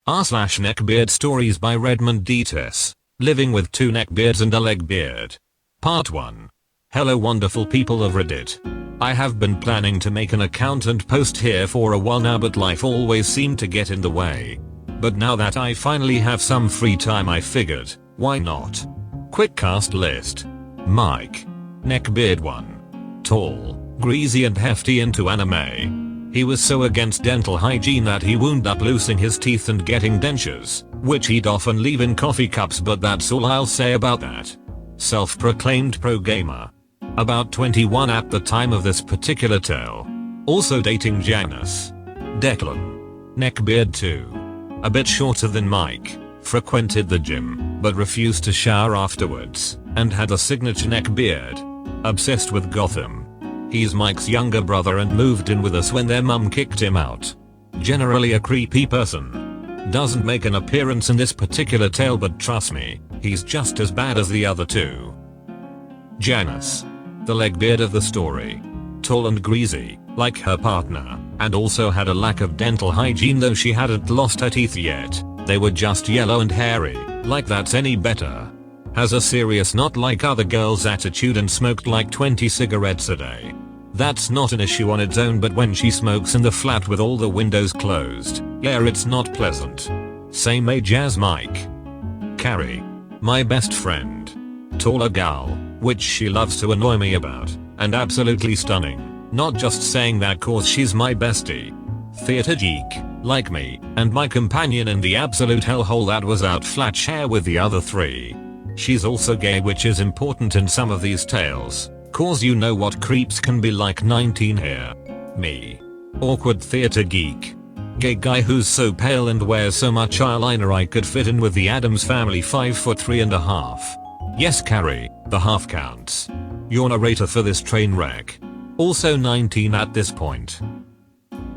r/neckbeard stories by Redmond D's. Living with two neckbeards and a legbeard. Part 1. Hello wonderful people of Reddit. I have been planning to make an account and post here for a while now, but life always seemed to get in the way. But now that I finally have some free time, I figured, why not? Quick cast list. Mike. Neckbeard 1. Tall, greasy and hefty, into anime. He was so against dental hygiene that he wound up losing his teeth and getting dentures, which he'd often leave in coffee cups, but that's all I'll say about that. Self-proclaimed pro gamer. About 21 at the time of this particular tale. Also dating Janice. Declan. Neckbeard 2. A bit shorter than Mike. Frequented the gym, but refused to shower afterwards, and had a signature neck beard. Obsessed with Gotham. He's Mike's younger brother and moved in with us when their mum kicked him out. Generally a creepy person. Doesn't make an appearance in this particular tale, but trust me, he's just as bad as the other two. Janice. The legbeard of the story. Tall and greasy, like her partner, and also had a lack of dental hygiene, though she hadn't lost her teeth yet. They were just yellow and hairy, like that's any better. Has a serious, not like other girls, attitude and smoked like 20 cigarettes a day. That's not an issue on its own, but when she smokes in the flat with all the windows closed, yeah, it's not pleasant. Same age as Mike. Carrie. My best friend. Taller gal, which she loves to annoy me about, and absolutely stunning. Not just saying that cause she's my bestie. Theater geek, like me, and my companion in the absolute hellhole that was out flat share with the other three. She's also gay, which is important in some of these tales, cause you know what creeps can be like. 19 here. Me. Awkward theater geek. Gay guy who's so pale and wears so much eyeliner I could fit in with the Addams family, 5'3½". Yes, Carrie, the half counts. Your narrator for this train wreck. Also 19 at this point.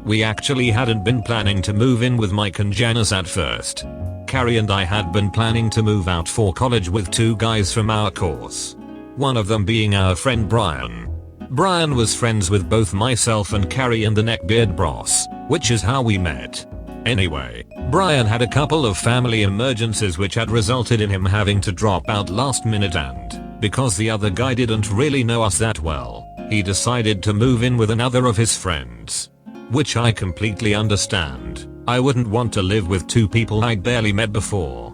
We actually hadn't been planning to move in with Mike and Janice at first. Carrie and I had been planning to move out for college with two guys from our course. One of them being our friend Brian. Brian was friends with both myself and Carrie and the neckbeard bros, which is how we met. Anyway, Brian had a couple of family emergencies which had resulted in him having to drop out last minute, and because the other guy didn't really know us that well, he decided to move in with another of his friends. Which I completely understand. I wouldn't want to live with two people I'd barely met before.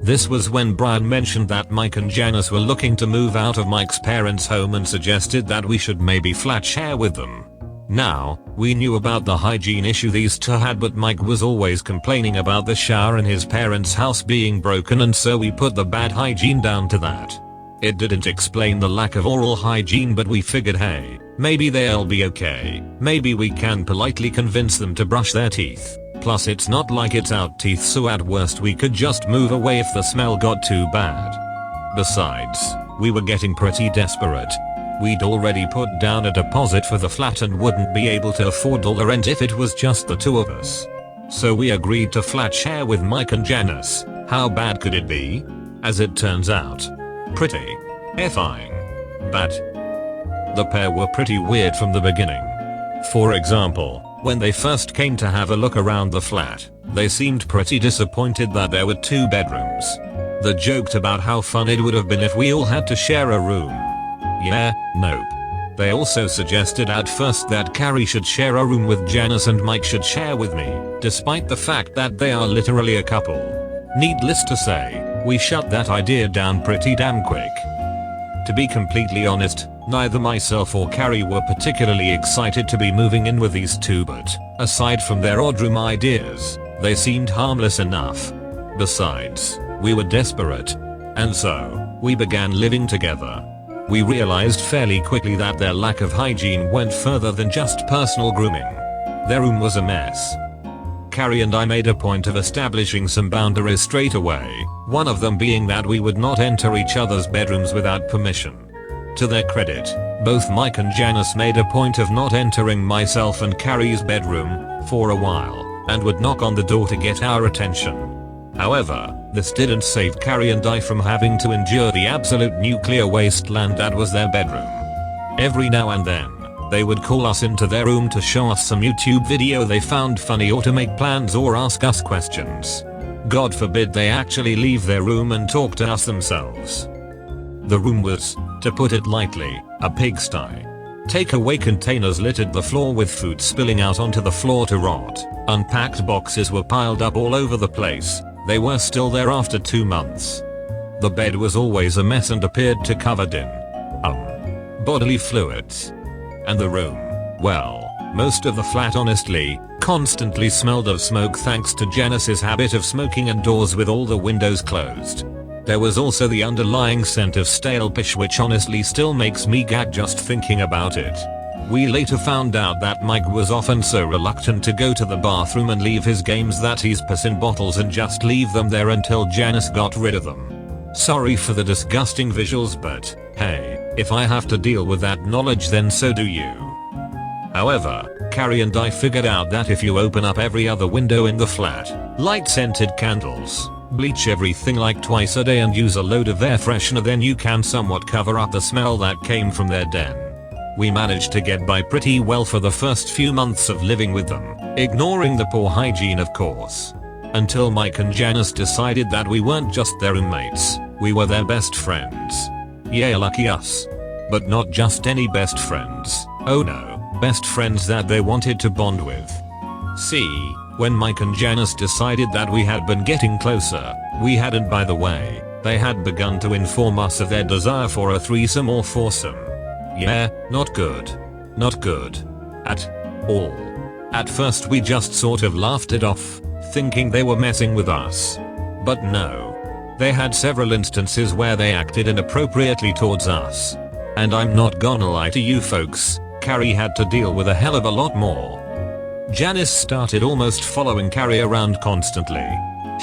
This was when Brian mentioned that Mike and Janice were looking to move out of Mike's parents' home and suggested that we should maybe flat share with them. Now, we knew about the hygiene issue these two had, but Mike was always complaining about the shower in his parents' house being broken, and so we put the bad hygiene down to that. It didn't explain the lack of oral hygiene, but we figured, hey, maybe they'll be okay. Maybe we can politely convince them to brush their teeth. Plus it's not like it's our teeth, so at worst we could just move away if the smell got too bad. Besides, we were getting pretty desperate. We'd already put down a deposit for the flat and wouldn't be able to afford all the rent if it was just the two of us. So we agreed to flat share with Mike and Janice. How bad could it be? As it turns out, pretty effing bad. The pair were pretty weird from the beginning. For example, when they first came to have a look around the flat, they seemed pretty disappointed that there were two bedrooms. They joked about how fun it would have been if we all had to share a room. Yeah, nope. They also suggested at first that Carrie should share a room with Janice and Mike should share with me, despite the fact that they are literally a couple. Needless to say, we shut that idea down pretty damn quick. To be completely honest, neither myself or Carrie were particularly excited to be moving in with these two, but aside from their odd room ideas, they seemed harmless enough. Besides, we were desperate, and so we began living together. We realized fairly quickly that their lack of hygiene went further than just personal grooming. Their room was a mess. Carrie and I made a point of establishing some boundaries straight away, one of them being that we would not enter each other's bedrooms without permission. To their credit, both Mike and Janice made a point of not entering myself and Carrie's bedroom for a while, and would knock on the door to get our attention. However, this didn't save Carrie and I from having to endure the absolute nuclear wasteland that was their bedroom. Every now and then, They would call us into their room to show us some YouTube video they found funny or to make plans or ask us questions. God forbid they actually leave their room and talk to us themselves. The room was, to put it lightly, a pigsty. Takeaway containers littered the floor with food spilling out onto the floor to rot. Unpacked boxes were piled up all over the place. They were still there after 2 months. The bed was always a mess and appeared to covered in bodily fluids. And the room, well, most of the flat honestly, constantly smelled of smoke thanks to Janice's habit of smoking indoors with all the windows closed. There was also the underlying scent of stale fish which honestly still makes me gag just thinking about it. We later found out that Mike was often so reluctant to go to the bathroom and leave his games that he's piss in bottles and just leave them there until Janice got rid of them. Sorry for the disgusting visuals, but hey, if I have to deal with that knowledge then so do you. However, Carrie and I figured out that if you open up every other window in the flat, light scented candles, bleach everything like twice a day and use a load of air freshener, then you can somewhat cover up the smell that came from their den. We managed to get by pretty well for the first few months of living with them, ignoring the poor hygiene of course. Until Mike and Janice decided that we weren't just their roommates, we were their best friends. Yeah, lucky us. But not just any best friends, oh no, best friends that they wanted to bond with. See, when Mike and Janice decided that we had been getting closer, we hadn't, by the way. They had begun to inform us of their desire for a threesome or foursome. Yeah, not good. Not good. At all. At first we just sort of laughed it off, thinking they were messing with us. But no. They had several instances where they acted inappropriately towards us. And I'm not gonna lie to you folks, Carrie had to deal with a hell of a lot more. Janice started almost following Carrie around constantly.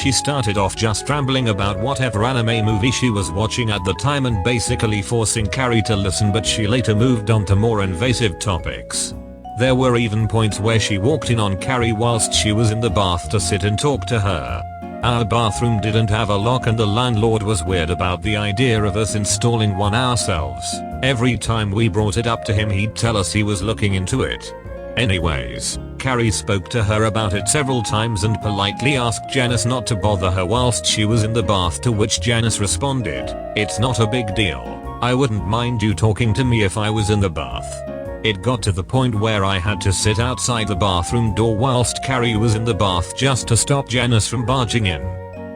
She started off just rambling about whatever anime movie she was watching at the time and basically forcing Carrie to listen, but she later moved on to more invasive topics. There were even points where she walked in on Carrie whilst she was in the bath to sit and talk to her. Our bathroom didn't have a lock and the landlord was weird about the idea of us installing one ourselves. Every time we brought it up to him he'd tell us he was looking into it. Anyways, Carrie spoke to her about it several times and politely asked Janice not to bother her whilst she was in the bath, to which Janice responded, "It's not a big deal. I wouldn't mind you talking to me if I was in the bath." It got to the point where I had to sit outside the bathroom door whilst Carrie was in the bath just to stop Janice from barging in.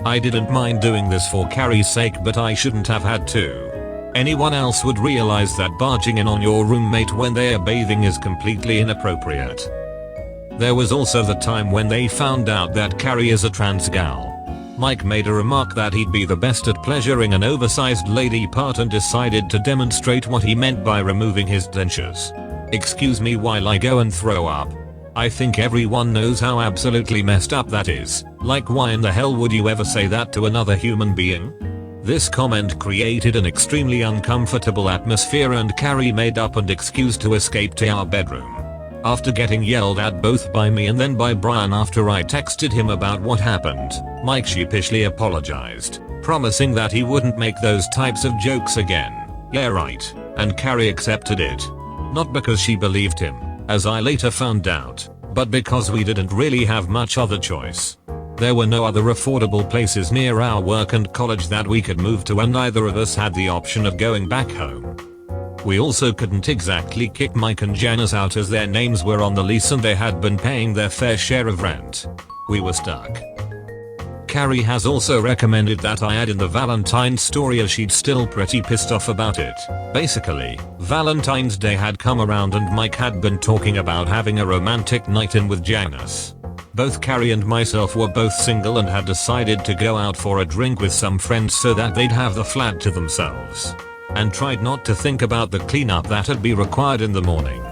I didn't mind doing this for Carrie's sake, but I shouldn't have had to. Anyone else would realize that barging in on your roommate when they are bathing is completely inappropriate. There was also the time when they found out that Carrie is a trans gal. Mike made a remark that he'd be the best at pleasuring an oversized lady part and decided to demonstrate what he meant by removing his dentures. Excuse me while I go and throw up. I think everyone knows how absolutely messed up that is. Like, why in the hell would you ever say that to another human being? This comment created an extremely uncomfortable atmosphere and Carrie made up an excuse to escape to our bedroom. After getting yelled at both by me and then by Brian after I texted him about what happened, Mike sheepishly apologized, promising that he wouldn't make those types of jokes again. Yeah, right. And Carrie accepted it. Not because she believed him, as I later found out, but because we didn't really have much other choice. There were no other affordable places near our work and college that we could move to, and neither of us had the option of going back home. We also couldn't exactly kick Mike and Janice out as their names were on the lease and they had been paying their fair share of rent. We were stuck. Carrie has also recommended that I add in the Valentine's story as she'd still pretty pissed off about it. Basically, Valentine's Day had come around and Mike had been talking about having a romantic night in with Janice. Both Carrie and myself were both single and had decided to go out for a drink with some friends so that they'd have the flat to themselves. And tried not to think about the cleanup that'd be required in the morning.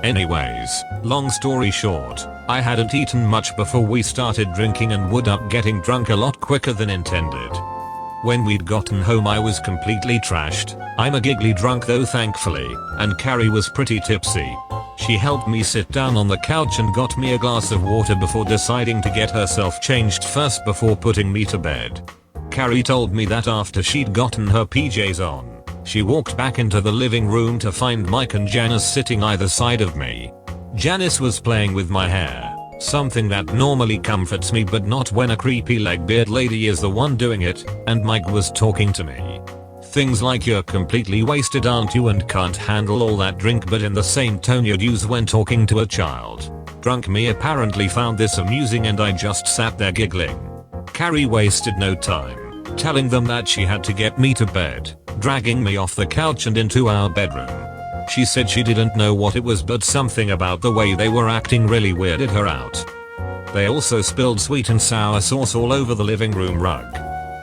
Anyways, long story short, I hadn't eaten much before we started drinking and would up getting drunk a lot quicker than intended. When we'd gotten home I was completely trashed. I'm a giggly drunk though thankfully, and Carrie was pretty tipsy. She helped me sit down on the couch and got me a glass of water before deciding to get herself changed first before putting me to bed. Carrie told me that after she'd gotten her PJs on, She walked back into the living room to find Mike and Janice sitting either side of me. Janice was playing with my hair, something that normally comforts me but not when a creepy legbeard lady is the one doing it, and Mike was talking to me. Things like "you're completely wasted aren't you and can't handle all that drink," but in the same tone you'd use when talking to a child. Drunk me apparently found this amusing and I just sat there giggling. Carrie wasted no time, telling them that she had to get me to bed, dragging me off the couch and into our bedroom. She said she didn't know what it was but something about the way they were acting really weirded her out. They also spilled sweet and sour sauce all over the living room rug.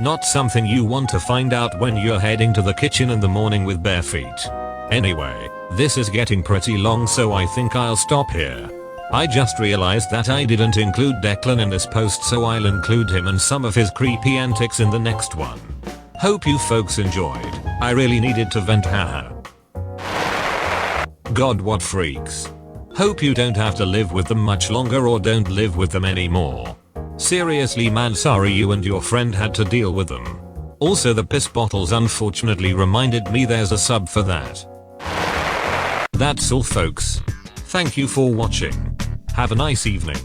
Not something you want to find out when you're heading to the kitchen in the morning with bare feet. Anyway, this is getting pretty long so I think I'll stop here. I just realized that I didn't include Declan in this post, so I'll include him and some of his creepy antics in the next one. Hope you folks enjoyed. I really needed to vent, haha. God, what freaks. Hope you don't have to live with them much longer or don't live with them anymore. Seriously man, sorry you and your friend had to deal with them. Also the piss bottles unfortunately reminded me there's a sub for that. That's all folks. Thank you for watching. Have a nice evening.